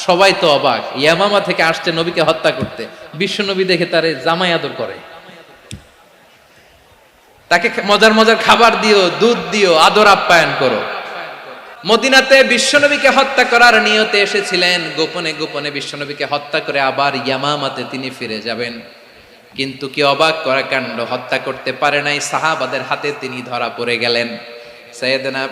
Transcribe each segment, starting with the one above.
সবাই তো অবাক, ইয়ামামা থেকে আসছে নবীকে হত্যা করতে, বিশ্ব নবী দেখে তারে জামাই আদর করে, তাকে মজার মজার খাবার দিও, দুধ দিও, আদর আপ্যায়ন করো। মদিনাতে বিশ্বনবীকে হত্যা করার নিয়তে এসেছিলেন, গোপনে গোপনে বিশ্বনবীকে হত্যা করে আবার ইয়ামামাতে তিনি ফিরে যাবেন। কিন্তু কি অবাক করা কাণ্ড, হত্যা করতে পারে নাই, সাহাবাদের হাতে তিনি ধরা পড়ে গেলেন। সাইয়েদনা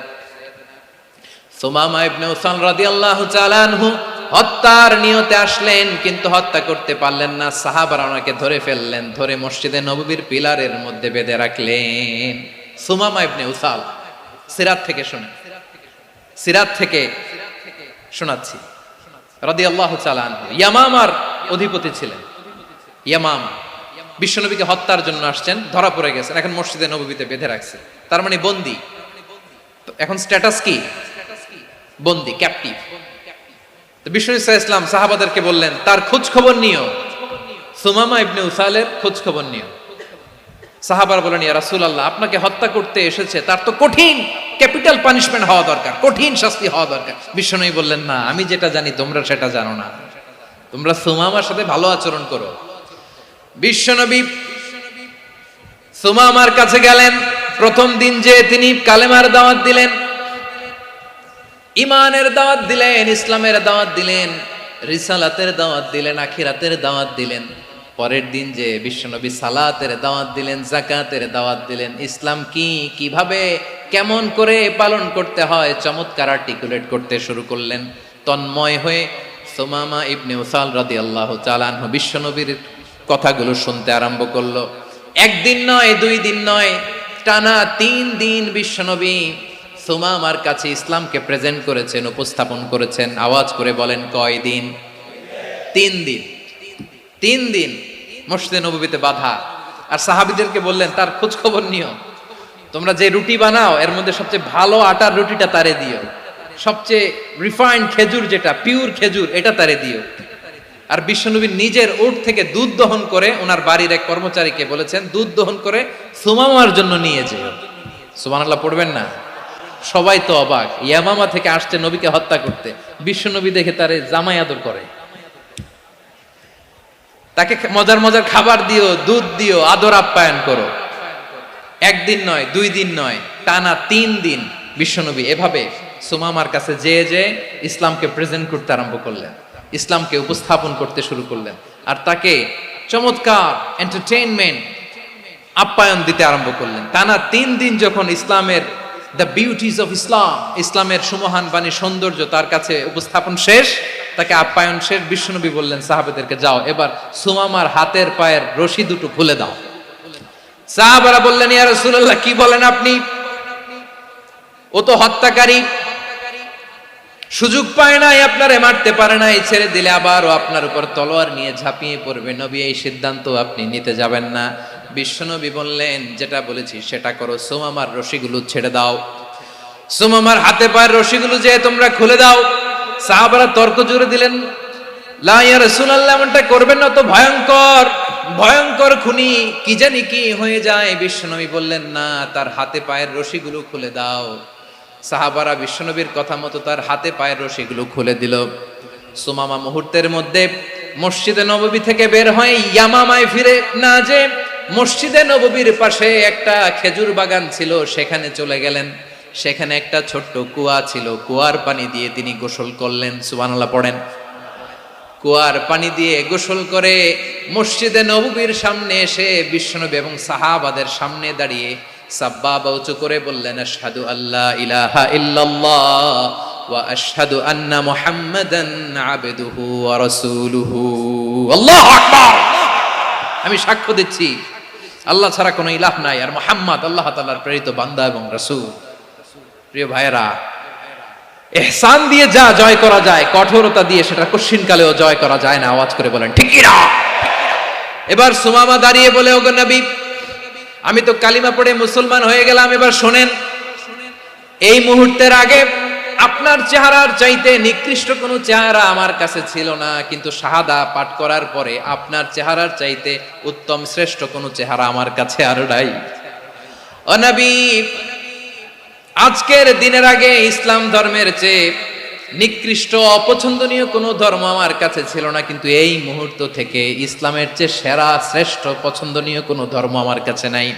সুমামা ইবনে উসাল রাদিয়াল্লাহু তাআলা আনহু হত্যার নিয়তে আসলেন, কিন্তু হত্যা করতে পারলেন না। সাহাবারা ওনাকে ধরে ফেললেন, ধরে মসজিদে নববীর পিলারের মধ্যে বেঁধে রাখলেন। সুমামা ইবনে উসাল, সিরাত থেকে শোনেন, সিরাত থেকে শোনাচ্ছি, রাদিয়াল্লাহু তাআলা আনহু ইয়ামামার অধিপতি ছিলেন। ইয়ামামা বিশ্বনবীকে হত্যার জন্য আসছেন, ধরা পড়ে গেছেন, এখন মসজিদে নববীতে বেঁধে রাখছে, তার মানে বন্দী। এখন স্ট্যাটাস কি? বন্দী, ক্যাপটিভ। তো বিষ্ণু ইসলাম সাহাবাদেরকে বললেন তার খোঁজ খবর নিও, সুমামা ইবনে উসালের খোঁজ খবর নিও। সাহাবারা বলেন, ইয়া রাসূলুল্লাহ, আপনাকে হত্যা করতে এসেছে, তার তো কঠিন ক্যাপিটাল পানিশমেন্ট হওয়া দরকার, কঠিন শাস্তি হওয়া দরকার। বিষ্ণু বললেন, না, আমি যেটা জানি তোমরা সেটা জানো না, তোমরা সুমামার সাথে ভালো আচরণ করো। বিশ্বনবী সুমামার কাছে গেলেন। প্রথম দিন যে তিনি কালেমার দাওয়াত দিলেন, ইমানের দাওয়াত দিলেন, ইসলামের দাওয়াত দিলেন, রিসালাতের দাওয়াত দিলেন, আখিরাতের দাওয়াত দিলেন। পরের দিন যে বিশ্বনবী সালাতের দাওয়াত দিলেন, যাকাতের দাওয়াত দিলেন, ইসলাম কি, কিভাবে, কেমন করে পালন করতে হয় চমৎকার আর্টিকুলেট করতে শুরু করলেন। তন্ময় হয়ে সুমামা ইবনে উসাল রাদিয়াল্লাহু তাআলা আনহু বিশ্বনবীর কথাগুলো শুনতে আরম্ভ করলো। একদিন নয়, দুই দিন নয়, টানা 3 দিন বিশ্বনবী সুমামার কাছে ইসলামকে প্রেজেন্ট করেছেন, উপস্থাপন করেছেন। আওয়াজ করে বলেন, কয় দিন? 3 দিন। 3 দিন মসজিদে নববীতে বাঁধা। আর সাহাবীদেরকে বললেন তার খোঁজ খবর নিও, তোমরা যে রুটি বানাও এর মধ্যে সবচেয়ে ভালো আটার রুটিটা তারে দিও, সবচেয়ে রিফাইন্ড খেজুর, যেটা পিওর খেজুর, এটা তারে দিও। আর বিশ্বনবী নিজের উট থেকে দুধ দহন করে ওনার বাড়ির এক কর্মচারীকে বলেছেন, দুধ দহন করে সুমামার জন্য নিয়ে যেও। সুবহানাল্লাহ পড়বেন না? সবাই তো অবাক, ইয়ামামা থেকে আসছে নবীকে হত্যা করতে, বিশ্বনবী দেখে তারে জামাই আদর করে, তাকে মজার মজার খাবার দিও, দুধ দিও, আদর আপ্যায়ন করো। একদিন নয়, 2 দিন নয়, টানা 3 দিন বিশ্বনবী এভাবে সুমামার কাছে যেয়ে ইসলামকে প্রেজেন্ট করতে আরম্ভ করলেন, ইসলামকে উপস্থাপন করতে শুরু করলেন। আর তাকে চমৎকার এন্টারটেইনমেন্ট, আপ্যায়ন দিতে আরম্ভ করলেন। টানা 3 দিন যখন ইসলামের দ্য বিউটিজ অফ ইসলাম, ইসলামের সুমহান বাণী, সৌন্দর্য তার কাছে উপস্থাপন শেষ, তাকে আপ্যায়ন শেষ, বিশ্বনবী বললেন সাহাবাদেরকে, যাও এবার সুমামার হাতের পায়ের রশি দুটো খুলে দাও। সাহাবারা বললেন, ইয়া রাসূলুল্লাহ, কি বলেন আপনি? ও তো হত্যাকারী, সুযোগ পায় নাই, আপনারে মারতে পারে নাই, ছেড়ে দিলে আবার ও আপনার উপর তলোয়ার নিয়ে ঝাঁপিয়ে পড়বে। নবী, এই সিদ্ধান্ত আপনি নিতে যাবেন না। বিশ্বনবী বললেন, যেটা বলেছি সেটা করো, সুমামার রশিগুলো ছেড়ে দাও, সুমামার হাতে পায়ের রশিগুলো যে তোমরা খুলে দাও। সাহাবারা তর্ক জুড়ে দিলেন, লা ইয়া রাসূলুল্লাহ, এমনটা করবেন না, তো ভয়ঙ্কর ভয়ঙ্কর খুনি, কি জানি কি হয়ে যায়। বিশ্বনবী বললেন, না, তার হাতে পায়ের রশিগুলো খুলে দাও। সাহাবারা বিশ্বনবীর কথা মতো তার হাতে পায়ের রশিগুলো খুলে দিল। সুমামা মুহূর্তের মধ্যে মসজিদে নববী থেকে বের হয়ে ইয়ামামায় ফিরে না যে মসজিদে নববীর পাশে একটা খেজুর বাগান ছিল, সেখানে চলে গেলেন। সেখানে একটা ছোট্ট কুয়া ছিল, কুয়ার পানি দিয়ে তিনি গোসল করলেন। সুবহানাল্লাহ পড়েন। কুয়ার পানি দিয়ে গোসল করে মসজিদে নববীর সামনে এসে বিশ্বনবী এবং সাহাবাদের সামনে দাঁড়িয়ে সাব্বাবা উঁচু করে বললেন, আশহাদু আল্লা ইলাহা ইল্লাল্লাহ ওয়া আশহাদু আন্না মুহাম্মাদান আবদুহু ওয়া রাসূলুহু। আল্লাহু আকবার। আমি সাক্ষ্য দিচ্ছি আল্লাহ ছাড়া কোনো ইলাহ নাই, আর মুহাম্মদ আল্লাহ তাআলার প্রেরিত বান্দা এবং রাসূল। প্রিয় ভাইয়েরা, ইহসান দিয়ে যা জয় করা যায়, কঠোরতা দিয়ে সেটা কঠিনকালেও জয় করা যায় না। আওয়াজ করে বলেন ঠিক কি না? এবার সুমামা দাঁড়িয়ে বলে, ওগো নবী, আমি তো কালিমা পড়ে মুসলমান হয়ে গেলাম, এবার শোনেন, এই মুহূর্তের আগে আপনার চেহারার চাইতে নিকৃষ্ট কোনো চেহারা আমার কাছে ছিল না, কিন্তু শাহাদা পাঠ করার পরে আপনার চেহারার চাইতে উত্তম শ্রেষ্ঠ কোনো চেহারা আমার কাছে আর নাই। ও নবী, আজকের দিনের আগে ইসলাম ধর্মের চেয়ে নিকৃষ্ট অপছন্দনীয় কোনো ধর্ম আমার কাছে ছিল না, কিন্তু এই মুহূর্ত থেকে ইসলামের চেয়ে সেরা শ্রেষ্ঠ পছন্দনীয় কোনো ধর্ম আমার কাছে নাই।